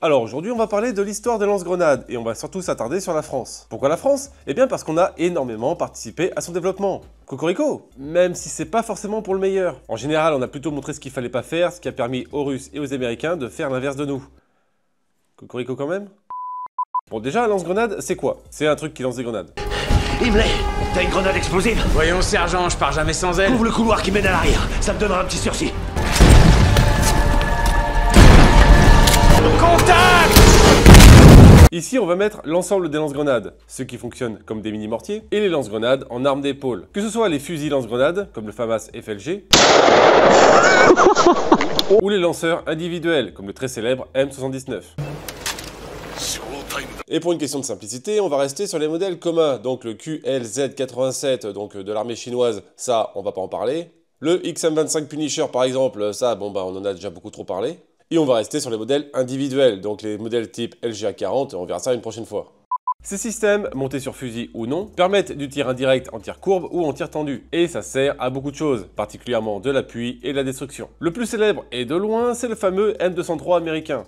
Alors aujourd'hui on va parler de l'histoire des lance-grenades et on va surtout s'attarder sur la France. Pourquoi la France? Eh bien parce qu'on a énormément participé à son développement. Cocorico! Même si c'est pas forcément pour le meilleur. En général on a plutôt montré ce qu'il fallait pas faire, ce qui a permis aux Russes et aux Américains de faire l'inverse de nous. Cocorico quand même? Bon déjà un lance-grenade c'est quoi? C'est un truc qui lance des grenades. Himmler, t'as une grenade explosive? Voyons sergent, je pars jamais sans elle. Ouvre le couloir qui mène à l'arrière, ça me donnera un petit sursis. Contact! Ici, on va mettre l'ensemble des lance-grenades, ceux qui fonctionnent comme des mini-mortiers, et les lance-grenades en arme d'épaule. Que ce soit les fusils lance-grenades, comme le FAMAS FLG, ou les lanceurs individuels, comme le très célèbre M79. Et pour une question de simplicité, on va rester sur les modèles communs, donc le QLZ87, donc de l'armée chinoise, ça, on va pas en parler. Le XM25 Punisher, par exemple, ça, bon bah on en a déjà beaucoup trop parlé. Et on va rester sur les modèles individuels, donc les modèles type LGA40, on verra ça une prochaine fois. Ces systèmes, montés sur fusil ou non, permettent du tir indirect en tir courbe ou en tir tendu. Et ça sert à beaucoup de choses, particulièrement de l'appui et de la destruction. Le plus célèbre et de loin, c'est le fameux M203 américain.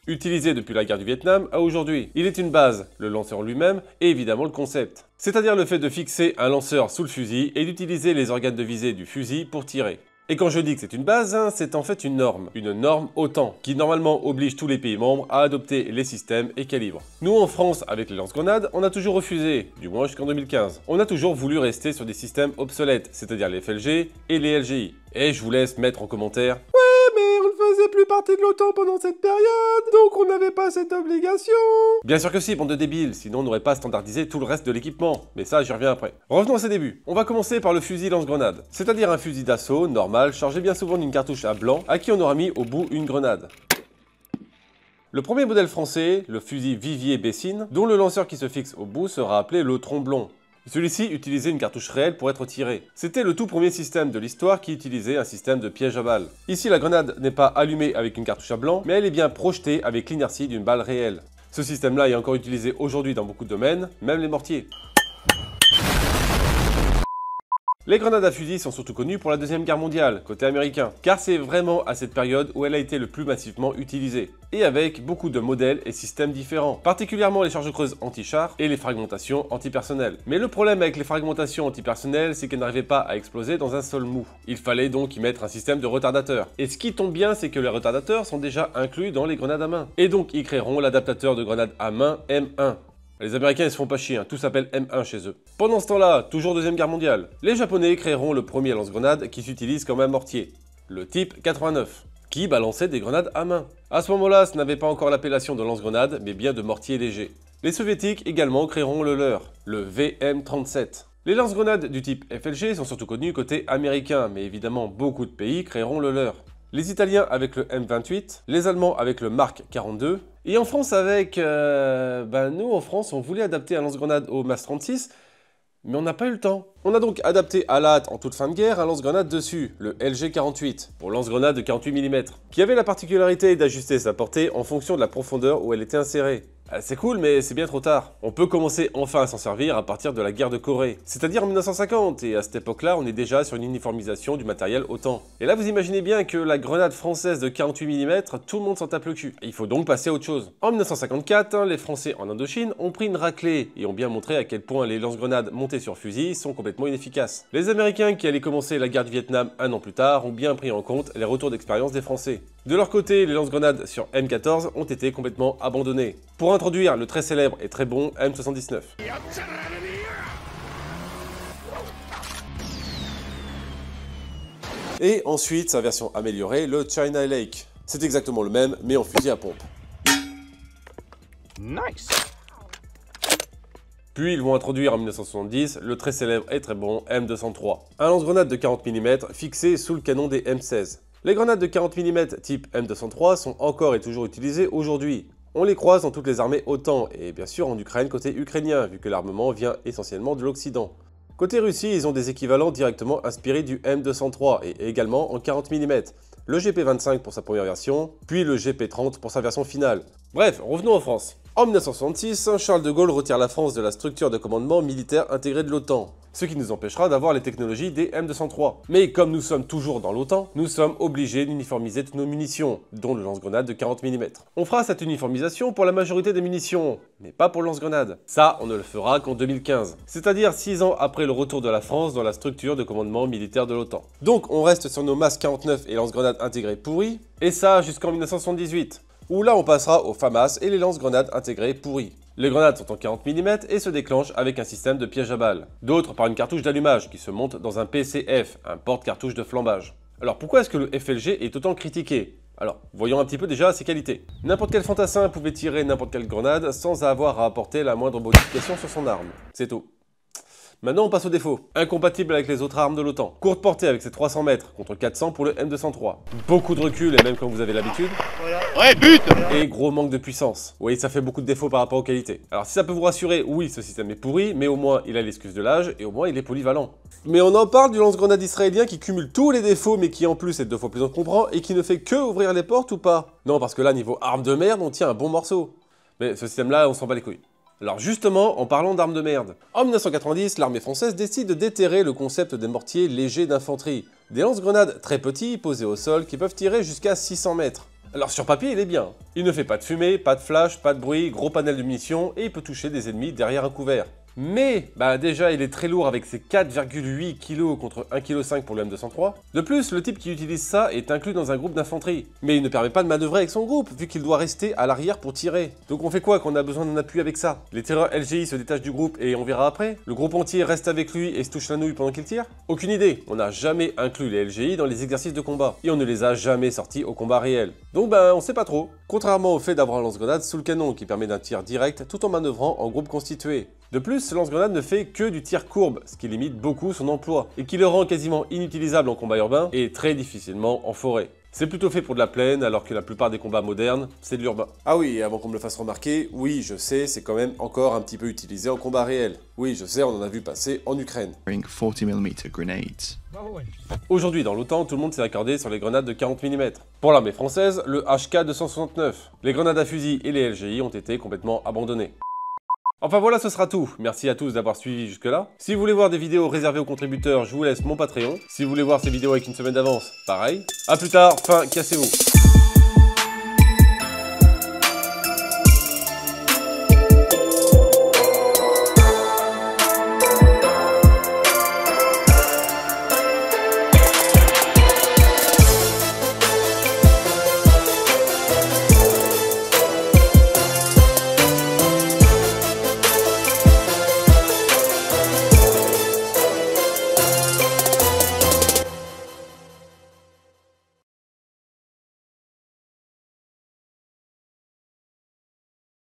Utilisé depuis la guerre du Vietnam à aujourd'hui. Il est une base, le lanceur lui-même et évidemment le concept. C'est-à-dire le fait de fixer un lanceur sous le fusil et d'utiliser les organes de visée du fusil pour tirer. Et quand je dis que c'est une base, c'est en fait une norme OTAN, qui normalement oblige tous les pays membres à adopter les systèmes et calibres. Nous en France, avec les lance-grenades, on a toujours refusé, du moins jusqu'en 2015. On a toujours voulu rester sur des systèmes obsolètes, c'est-à-dire les FLG et les LGI. Et je vous laisse mettre en commentaire « Ouais, mais on ne faisait plus partie de l'OTAN pendant cette période, donc on n'avait pas cette obligation !» Bien sûr que si, bande de débiles, sinon on n'aurait pas standardisé tout le reste de l'équipement. Mais ça, j'y reviens après. Revenons à ses débuts. On va commencer par le fusil lance-grenade, c'est-à-dire un fusil d'assaut normal, chargé bien souvent d'une cartouche à blanc, à qui on aura mis au bout une grenade. Le premier modèle français, le fusil Vivier-Bessine, dont le lanceur qui se fixe au bout sera appelé le tromblon. Celui-ci utilisait une cartouche réelle pour être tiré. C'était le tout premier système de l'histoire qui utilisait un système de piège à balles. Ici, la grenade n'est pas allumée avec une cartouche à blanc, mais elle est bien projetée avec l'inertie d'une balle réelle. Ce système-là est encore utilisé aujourd'hui dans beaucoup de domaines, même les mortiers. Les grenades à fusil sont surtout connues pour la Deuxième Guerre mondiale, côté américain, car c'est vraiment à cette période où elle a été le plus massivement utilisée, et avec beaucoup de modèles et systèmes différents, particulièrement les charges creuses anti-char et les fragmentations antipersonnelles. Mais le problème avec les fragmentations antipersonnelles, c'est qu'elles n'arrivaient pas à exploser dans un seul mou. Il fallait donc y mettre un système de retardateur. Et ce qui tombe bien, c'est que les retardateurs sont déjà inclus dans les grenades à main. Et donc ils créeront l'adaptateur de grenade à main M1. Les Américains ils se font pas chier, tout s'appelle M1 chez eux. Pendant ce temps-là, toujours Deuxième Guerre mondiale, les Japonais créeront le premier lance-grenade qui s'utilise comme un mortier, le type 89, qui balançait des grenades à main. À ce moment-là, ce n'avait pas encore l'appellation de lance-grenade, mais bien de mortier léger. Les Soviétiques également créeront le leur, le VM37. Les lance-grenades du type FLG sont surtout connus côté américain, mais évidemment beaucoup de pays créeront le leur. Les Italiens avec le M28, les Allemands avec le Mark 42, et en France avec... nous en France on voulait adapter un lance-grenade au MAS 36, mais on n'a pas eu le temps. On a donc adapté à la hâte en toute fin de guerre un lance-grenade dessus, le LG48, pour lance-grenade de 48 mm, qui avait la particularité d'ajuster sa portée en fonction de la profondeur où elle était insérée. C'est cool, mais c'est bien trop tard. On peut commencer enfin à s'en servir à partir de la guerre de Corée, c'est-à-dire en 1950, et à cette époque-là, on est déjà sur une uniformisation du matériel OTAN. Et là, vous imaginez bien que la grenade française de 48 mm, tout le monde s'en tape le cul. Il faut donc passer à autre chose. En 1954, les Français en Indochine ont pris une raclée et ont bien montré à quel point les lance-grenades montées sur fusil sont complètement inefficaces. Les Américains qui allaient commencer la guerre du Vietnam un an plus tard ont bien pris en compte les retours d'expérience des Français. De leur côté, les lance-grenades sur M14 ont été complètement abandonnés, pour introduire le très célèbre et très bon M79. Et ensuite, sa version améliorée, le China Lake. C'est exactement le même, mais en fusil à pompe. Nice. Puis ils vont introduire en 1970 le très célèbre et très bon M203, un lance-grenade de 40 mm fixé sous le canon des M16. Les grenades de 40 mm type M203 sont encore et toujours utilisées aujourd'hui. On les croise dans toutes les armées OTAN, et bien sûr en Ukraine côté ukrainien, vu que l'armement vient essentiellement de l'Occident. Côté Russie, ils ont des équivalents directement inspirés du M203, et également en 40 mm. Le GP25 pour sa première version, puis le GP30 pour sa version finale. Bref, revenons en France. En 1966, Charles de Gaulle retire la France de la structure de commandement militaire intégrée de l'OTAN. ce qui nous empêchera d'avoir les technologies des M203. Mais comme nous sommes toujours dans l'OTAN, nous sommes obligés d'uniformiser toutes nos munitions, dont le lance-grenade de 40 mm. On fera cette uniformisation pour la majorité des munitions, mais pas pour le lance-grenade. Ça, on ne le fera qu'en 2015, c'est-à-dire 6 ans après le retour de la France dans la structure de commandement militaire de l'OTAN. Donc on reste sur nos MAS 49 et lance-grenades intégrés pourris, et ça jusqu'en 1978, où là on passera aux FAMAS et les lance-grenades intégrés pourris. Les grenades sont en 40 mm et se déclenchent avec un système de piège à balles. D'autres par une cartouche d'allumage qui se monte dans un PCF, un porte-cartouche de flambage. Alors pourquoi est-ce que le FLG est autant critiqué? Alors, voyons un petit peu déjà ses qualités. N'importe quel fantassin pouvait tirer n'importe quelle grenade sans avoir à apporter la moindre modification sur son arme. C'est tout. Maintenant on passe aux défauts. Incompatible avec les autres armes de l'OTAN. Courte portée avec ses 300 mètres contre 400 pour le M203. Beaucoup de recul et même quand vous avez l'habitude. Ouais, but! Et gros manque de puissance. Oui, ça fait beaucoup de défauts par rapport aux qualités. Alors si ça peut vous rassurer, oui, ce système est pourri, mais au moins il a l'excuse de l'âge et au moins il est polyvalent. Mais on en parle du lance-grenade israélien qui cumule tous les défauts mais qui en plus est 2 fois plus encombrant et qui ne fait que ouvrir les portes ou pas? Non, parce que là, niveau arme de merde, on tient un bon morceau. Mais ce système-là, on s'en bat les couilles. Alors justement, en parlant d'armes de merde, en 1990, l'armée française décide de déterrer le concept des mortiers légers d'infanterie. Des lance-grenades très petits, posés au sol, qui peuvent tirer jusqu'à 600 mètres. Alors sur papier, il est bien. Il ne fait pas de fumée, pas de flash, pas de bruit, gros panel de munitions, et il peut toucher des ennemis derrière un couvert. Mais, déjà il est très lourd avec ses 4,8 kg contre 1,5 kg pour le M203. De plus, le type qui utilise ça est inclus dans un groupe d'infanterie. Mais il ne permet pas de manœuvrer avec son groupe, vu qu'il doit rester à l'arrière pour tirer. Donc on fait quoi quand on a besoin d'un appui avec ça? Les tireurs LGI se détachent du groupe et on verra après? Le groupe entier reste avec lui et se touche la nouille pendant qu'il tire? Aucune idée, on n'a jamais inclus les LGI dans les exercices de combat. Et on ne les a jamais sortis au combat réel. Donc on sait pas trop. Contrairement au fait d'avoir un lance-grenade sous le canon qui permet d'un tir direct tout en manœuvrant en groupe constitué. De plus, ce lance-grenade ne fait que du tir courbe, ce qui limite beaucoup son emploi, et qui le rend quasiment inutilisable en combat urbain et très difficilement en forêt. C'est plutôt fait pour de la plaine, alors que la plupart des combats modernes, c'est de l'urbain. Ah oui, et avant qu'on me le fasse remarquer, oui, je sais, c'est quand même encore un petit peu utilisé en combat réel. Oui, je sais, on en a vu passer en Ukraine. 40 mm grenades. Aujourd'hui, dans l'OTAN, tout le monde s'est accordé sur les grenades de 40 mm. Pour l'armée française, le HK-269. Les grenades à fusil et les LGI ont été complètement abandonnés. Enfin voilà, ce sera tout. Merci à tous d'avoir suivi jusque-là. Si vous voulez voir des vidéos réservées aux contributeurs, je vous laisse mon Patreon. Si vous voulez voir ces vidéos avec une semaine d'avance, pareil. A plus tard, fin, cassez-vous.